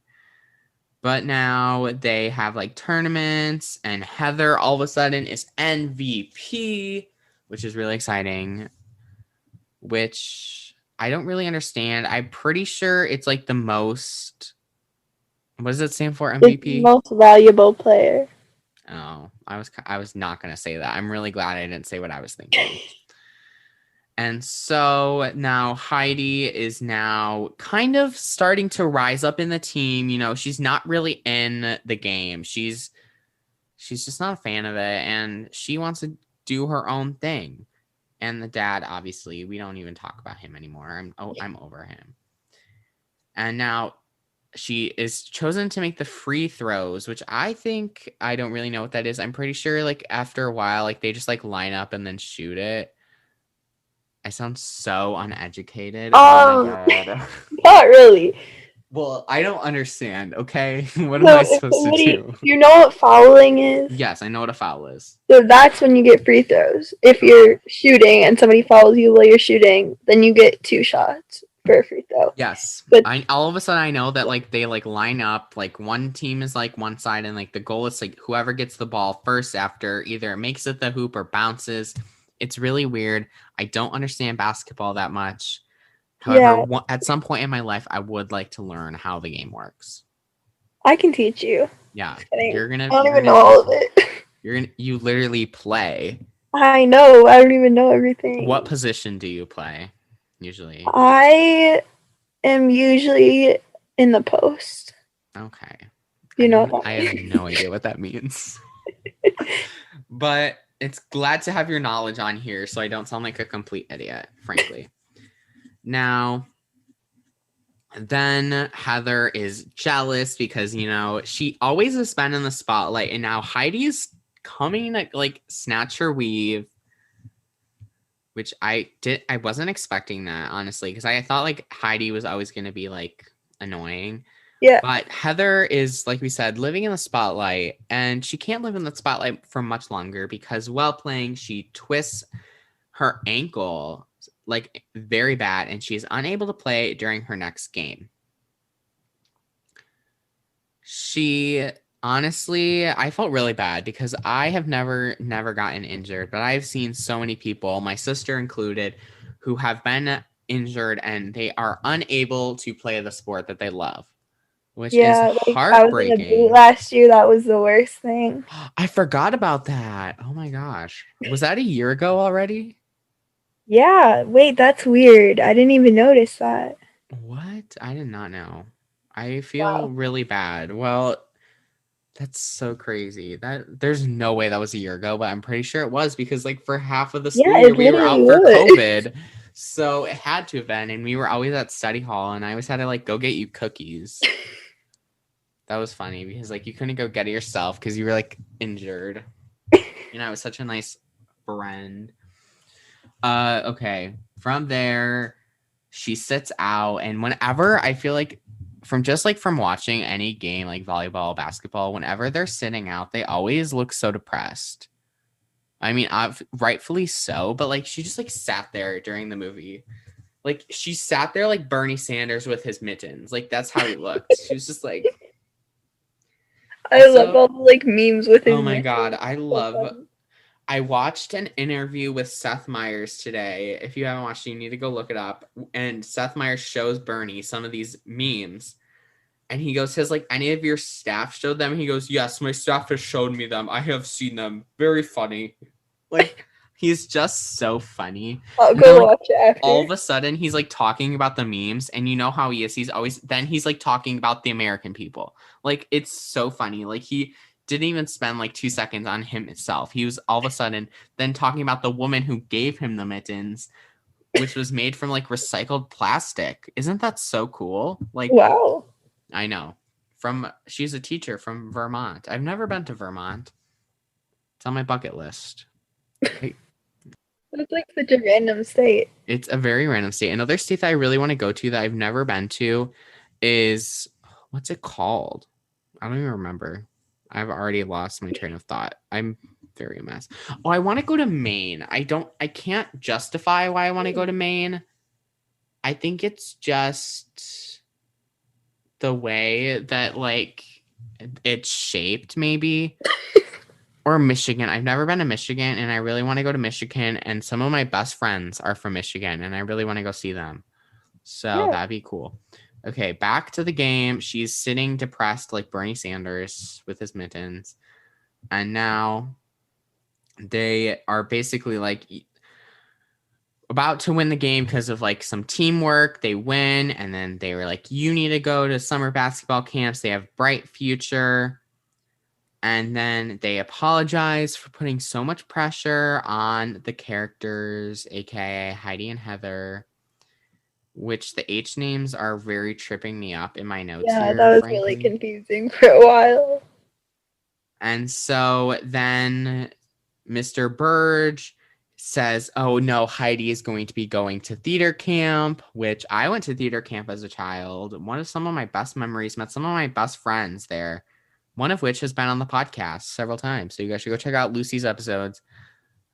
But now they have like tournaments, and Heather all of a sudden is MVP, which is really exciting, which I don't really understand. I'm pretty sure it's like the most, what does it stand for, MVP? It's most valuable player. Oh, I was not going to say that. I'm really glad I didn't say what I was thinking. And so now Heidi is now kind of starting to rise up in the team. You know, she's not really in the game. She's just not a fan of it, and she wants to do her own thing. And the dad, obviously, we don't even talk about him anymore. I'm over him. And now she is chosen to make the free throws, which I think, I don't really know what that is. I'm pretty sure like after a while, like they just like line up and then shoot it. I sound so uneducated. Oh my God. Not really. Well, I don't understand, okay? What am I supposed to do? You know what fouling is? Yes, I know what a foul is. So that's when you get free throws. If you're shooting and somebody fouls you while you're shooting, then you get 2 shots for a free throw. Yes. But all of a sudden I know that like they like line up, like one team is like one side, and like the goal is like whoever gets the ball first after either makes it the hoop or bounces. It's really weird. I don't understand basketball that much. However, at some point in my life, I would like to learn how the game works. I can teach you. Yeah, I don't even know all of it. You literally play. I know. I don't even know everything. What position do you play usually? I am usually in the post. Okay. You know what I have no idea what that means. But it's glad to have your knowledge on here so I don't sound like a complete idiot, frankly. Now, then Heather is jealous because, you know, she always has been in the spotlight, and now Heidi's coming to like snatch her weave, which I wasn't expecting that, honestly, because I thought like Heidi was always going to be like annoying. Yeah. But Heather is, like we said, living in the spotlight, and she can't live in the spotlight for much longer because while playing, she twists her ankle like very bad, and she's unable to play during her next game. Honestly, I felt really bad because I have never gotten injured, but I've seen so many people, my sister included, who have been injured and they are unable to play the sport that they love, which is heartbreaking. I was in a boot last year. That was the worst thing. I forgot about that. Oh my gosh. Was that a year ago already? Yeah, wait, that's weird. I didn't even notice that. What? I did not know. I feel really bad. Well, that's so crazy. That there's no way that was a year ago, but I'm pretty sure it was because like for half of the school year we were out for COVID. So it had to have been, and we were always at study hall, and I always had to like go get you cookies. That was funny because like you couldn't go get it yourself because you were like injured. You know, I was such a nice friend. Okay. From there, she sits out, and whenever I feel like from watching any game like volleyball, basketball, whenever they're sitting out, they always look so depressed. I mean, rightfully so, but like she just like sat there during the movie. Like she sat there like Bernie Sanders with his mittens. Like that's how he looked. She was just like I love all the like memes with his Oh my God, I watched an interview with Seth Meyers today. If you haven't watched it, you need to go look it up. And Seth Meyers shows Bernie some of these memes. And he goes, has like any of your staff showed them? He goes, yes, my staff has shown me them. I have seen them. Very funny. Like, he's just so funny. I'll And go then, like, watch it after. all of a sudden, he's like talking about the memes, and you know how he is. He's like talking about the American people. Like, it's so funny. Like, he didn't even spend like 2 seconds on himself. He was all of a sudden then talking about the woman who gave him the mittens, which was made from like recycled plastic. Isn't that so cool? Like, wow. I know. She's a teacher from Vermont. I've never been to Vermont. It's on my bucket list. It's like such a random state. It's a very random state. Another state that I really want to go to that I've never been to is, what's it called? I don't even remember. I've already lost my train of thought. I'm very a mess. Oh, I want to go to Maine. I can't justify why I want to go to Maine. I think it's just the way that like it's shaped, maybe. Or Michigan. I've never been to Michigan, and I really want to go to Michigan, and some of my best friends are from Michigan, and I really want to go see them. So that'd be cool. Okay, back to the game. She's sitting depressed like Bernie Sanders with his mittens. And now they are basically like about to win the game because of like some teamwork. They win, and then they were like, you need to go to summer basketball camps. They have bright future. And then they apologize for putting so much pressure on the characters, aka Heidi and Heather, which the H names are very tripping me up in my notes. Yeah, here, that was frankly. really confusing for a while. And so then Mr. Burge says, oh no, Heidi is going to be going to theater camp, which I went to theater camp as a child. One of some of my best memories, met some of my best friends there. One of which has been on the podcast several times. So you guys should go check out Lucy's episodes.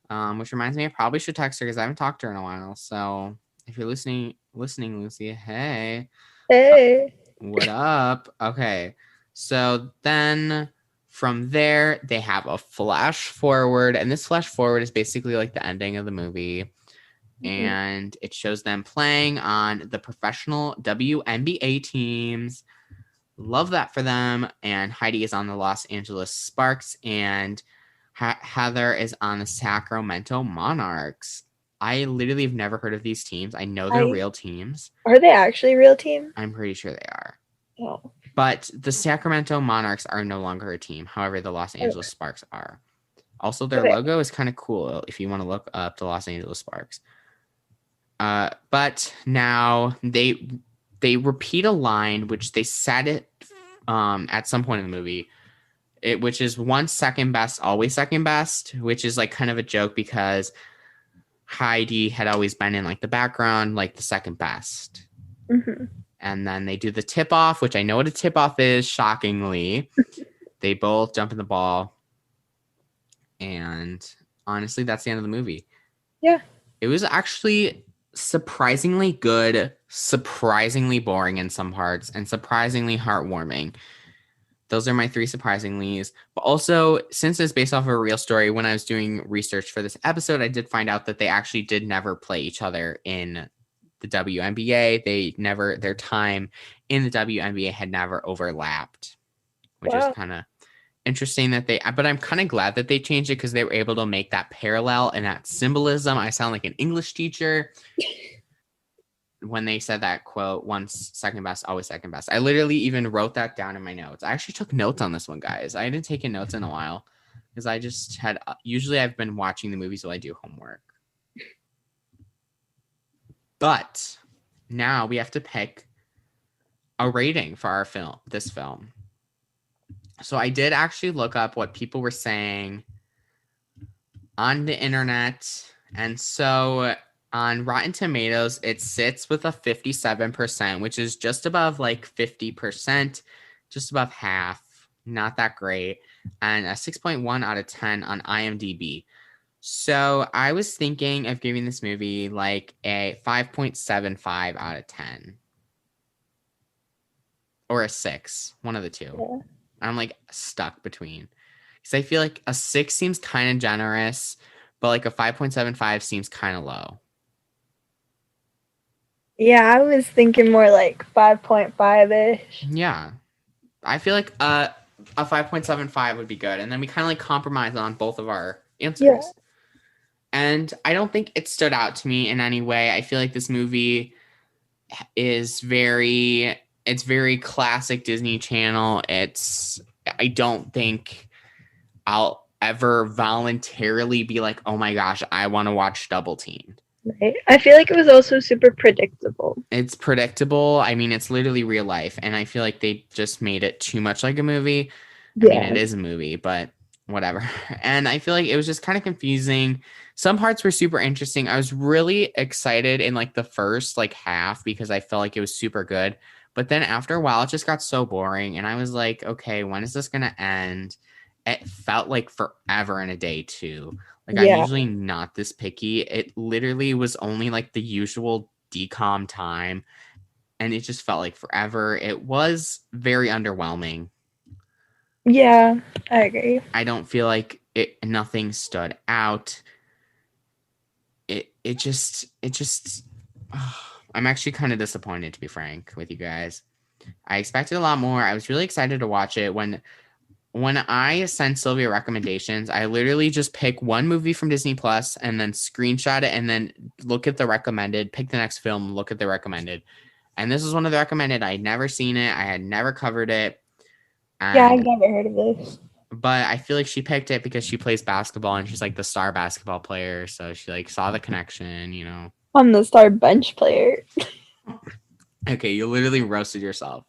Which reminds me, I probably should text her because I haven't talked to her in a while. So if you're listening, Lucy, hey. Hey. What up? Okay. So then from there, they have a flash forward. And this flash forward is basically like the ending of the movie. Mm-hmm. And it shows them playing on the professional WNBA teams. Love that for them. And Heidi is on the Los Angeles Sparks, and Heather is on the Sacramento Monarchs. I literally have never heard of these teams. I know they're real teams. Are they actually real teams? I'm pretty sure they are. Oh. But the Sacramento Monarchs are no longer a team. However, the Los Angeles Sparks are. Also, their logo is kind of cool if you want to look up the Los Angeles Sparks. But now they repeat a line which they said it at some point in the movie, which is once second best, always second best, which is like kind of a joke because Heidi had always been in like the background, like the second best. Mm-hmm. And then they do the tip off, which I know what a tip off is, shockingly. They both jump in the ball. And honestly, that's the end of the movie. Yeah. It was actually surprisingly good, surprisingly boring in some parts, and surprisingly heartwarming. Those are my 3 surprisinglys. But also, since it's based off of a real story, when I was doing research for this episode, I did find out that they actually did never play each other in the WNBA. Their time in the WNBA had never overlapped, which is kind of interesting but I'm kind of glad that they changed it because they were able to make that parallel and that symbolism. I sound like an English teacher when they said that quote, once second best, always second best. I literally even wrote that down in my notes. I actually took notes on this one, guys. I hadn't taken notes in a while because I just usually I've been watching the movies while I do homework. But now we have to pick a rating for this film. So I did actually look up what people were saying on the internet. And so on Rotten Tomatoes, it sits with a 57%, which is just above like 50%, just above half. Not that great. And a 6.1 out of 10 on IMDb. So I was thinking of giving this movie like a 5.75 out of 10. Or a 6, one of the two. Yeah. I'm like stuck between, because I feel like a 6 seems kind of generous, but like a 5.75 seems kind of low. Yeah, I was thinking more like 5.5-ish. Yeah, I feel like a 5.75 would be good, and then we kind of like compromise on both of our answers. Yeah. And I don't think it stood out to me in any way. I feel like this movie is very classic Disney Channel. I don't think I'll ever voluntarily be like, oh my gosh, I want to watch Double Team. Right. I feel like it was also super predictable. It's predictable. I mean, it's literally real life, and I feel like they just made it too much like a movie. I mean, it is a movie, but whatever. And I feel like it was just kind of confusing. Some parts were super interesting. I was really excited in like the first like half because I felt like it was super good. But then after a while, it just got so boring, and I was like, okay, when is this gonna end? It felt like forever in a day too. Like, I'm usually not this picky. It literally was only like the usual DCOM time, and it just felt like forever. It was very underwhelming. Yeah, I agree. I don't feel like nothing stood out. It just I'm actually kind of disappointed, to be frank with you guys. I expected a lot more. I was really excited to watch it. When I send Sylvia recommendations, I literally just pick one movie from Disney Plus and then screenshot it and then look at the recommended, pick the next film, look at the recommended. And this was one of the recommended. I had never seen it. I had never covered it. Yeah, I've never heard of this. But I feel like she picked it because she plays basketball and she's like the star basketball player. So she like saw the connection, you know. I'm the star bench player. Okay, you literally roasted yourself.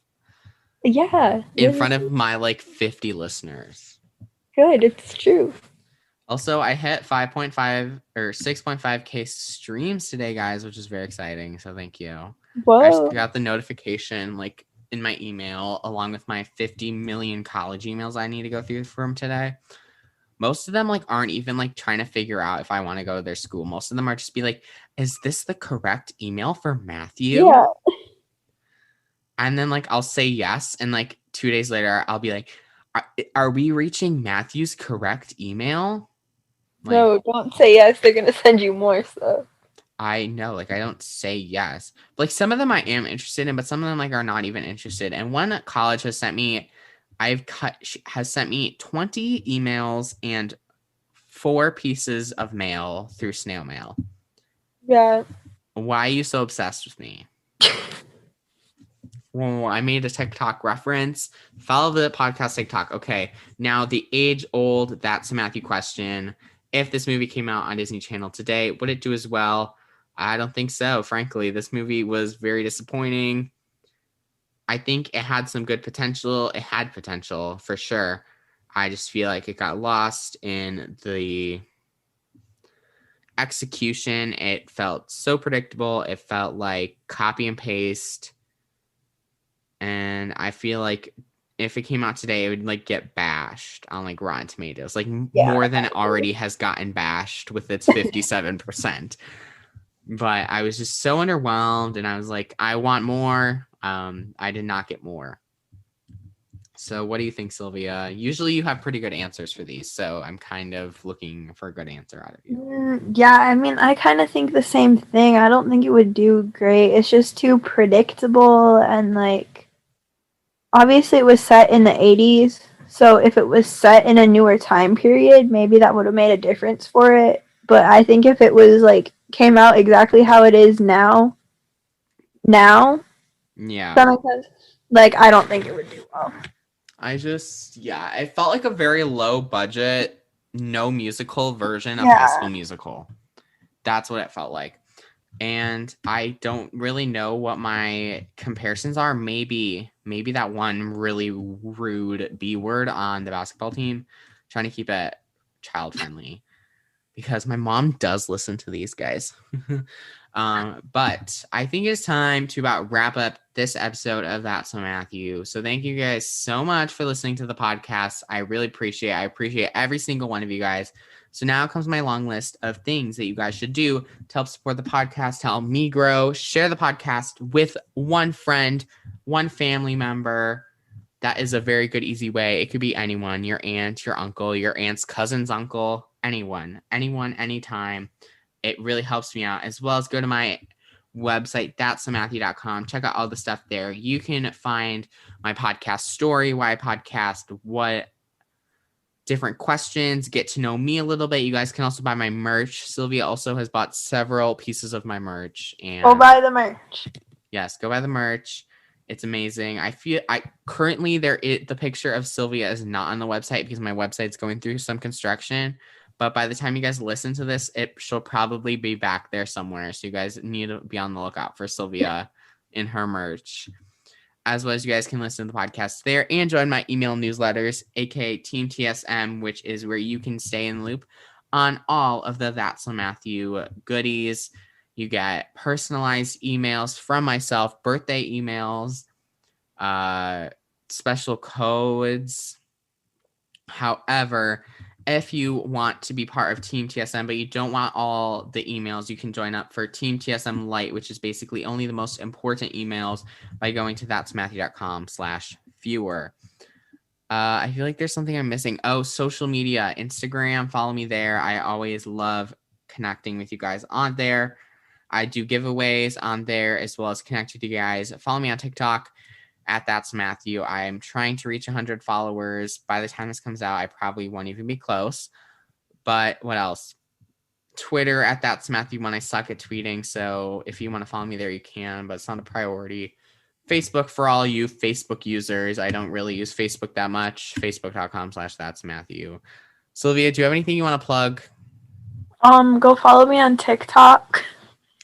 Yeah. In front of my like 50 listeners. Good, it's true. Also, I hit 5.5 or 6.5K streams today, guys, which is very exciting. So thank you. Whoa. I got the notification like in my email along with my 50 million college emails I need to go through from today. Most of them like aren't even like trying to figure out if I want to go to their school. Most of them are just be like, is this the correct email for Matthew? Yeah. And then like I'll say yes, and like 2 days later I'll be like, are we reaching Matthew's correct email? Like, no, don't say yes. They're gonna send you more stuff. I know, like I don't say yes. Like some of them I am interested in, but some of them like are not even interested. And one college has sent me, has sent me 20 emails and 4 pieces of mail through snail mail. Yeah. Why are you so obsessed with me? Well, I made a TikTok reference. Follow the podcast TikTok. Okay, now the age-old That's a Matthew question. If this movie came out on Disney Channel today, would it do as well? I don't think so, frankly. This movie was very disappointing. I think it had some good potential. It had potential, for sure. I just feel like it got lost in the execution. It felt so predictable. It felt like copy and paste. And I feel like if it came out today, it would like get bashed on like Rotten Tomatoes, like more than it already has gotten bashed with its 57%. But I was just so underwhelmed, and I was like, I want more. I did not get more. So what do you think, Sylvia? Usually you have pretty good answers for these, so I'm kind of looking for a good answer out of you. Yeah, I mean, I kind of think the same thing. I don't think it would do great. It's just too predictable, and like, obviously it was set in the 80s, so if it was set in a newer time period, maybe that would have made a difference for it. But I think if it was like came out exactly how it is now, yeah, that makes sense. Like, I don't think it would do well. It felt like a very low budget, no musical version of High School Musical. That's what it felt like. And I don't really know what my comparisons are. Maybe that one really rude B word on the basketball team, trying to keep it child friendly, because my mom does listen to these guys. But I think it's time to about wrap up this episode of That's So Matthew. So thank you guys so much for listening to the podcast. I really appreciate it. I appreciate every single one of you guys. So now comes my long list of things that you guys should do to help support the podcast, to help me grow. Share the podcast with one friend, one family member. That is a very good, easy way. It could be anyone, your aunt, your uncle, your aunt's cousin's uncle, anyone, anytime. It really helps me out, as well as go to my website, that'samatthew.com. Check out all the stuff there. You can find my podcast story, why I podcast, what different questions, get to know me a little bit. You guys can also buy my merch. Sylvia also has bought several pieces of my merch. And Go buy the merch. yes, go buy the merch. It's amazing. Currently the picture of Sylvia is not on the website because my website's going through some construction. But by the time you guys listen to this, she'll probably be back there somewhere. So you guys need to be on the lookout for Sylvia in her merch. As well as you guys can listen to the podcast there and join my email newsletters, aka Team TSM, which is where you can stay in the loop on all of the That's So Matthew goodies. You get personalized emails from myself, birthday emails, special codes. However, if you want to be part of Team TSM, but you don't want all the emails, you can join up for Team TSM Lite, which is basically only the most important emails by going to thatsmatthew.com/viewer. I feel like there's something I'm missing. Oh, social media, Instagram, follow me there. I always love connecting with you guys on there. I do giveaways on there as well as connect with you guys. Follow me on TikTok at That's Matthew. I am trying to reach 100 followers. By the time this comes out, I probably won't even be close. But what else? Twitter at That's Matthew when I suck at tweeting. So if you want to follow me there, you can, but it's not a priority. Facebook for all you Facebook users. I don't really use Facebook that much. Facebook.com/That's Matthew. Sylvia, do you have anything you want to plug? Go follow me on TikTok.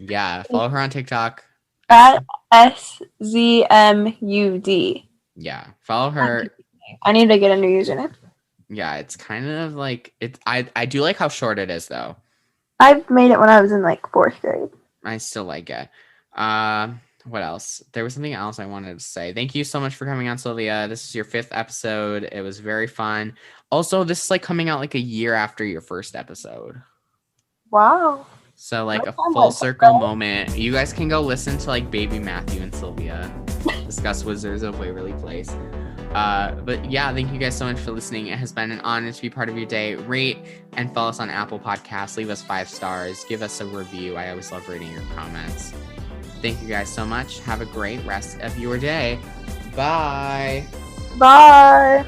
Yeah, follow her on TikTok. At SZMUD. Yeah, follow her. I need to get a new username. Yeah, it's kind of like I do like how short it is though. I've made it when I was in like 4th grade. I still like it. What else? There was something else I wanted to say. Thank you so much for coming on, Sylvia. This is your 5th episode. It was very fun. Also, this is like coming out like a year after your first episode. Wow. So like a full circle moment. You guys can go listen to like Baby Matthew and Sylvia discuss Wizards of Waverly Place. But yeah, thank you guys so much for listening. It has been an honor to be part of your day. Rate and follow us on Apple Podcasts. Leave us 5 stars. Give us a review. I always love reading your comments. Thank you guys so much. Have a great rest of your day. Bye. Bye.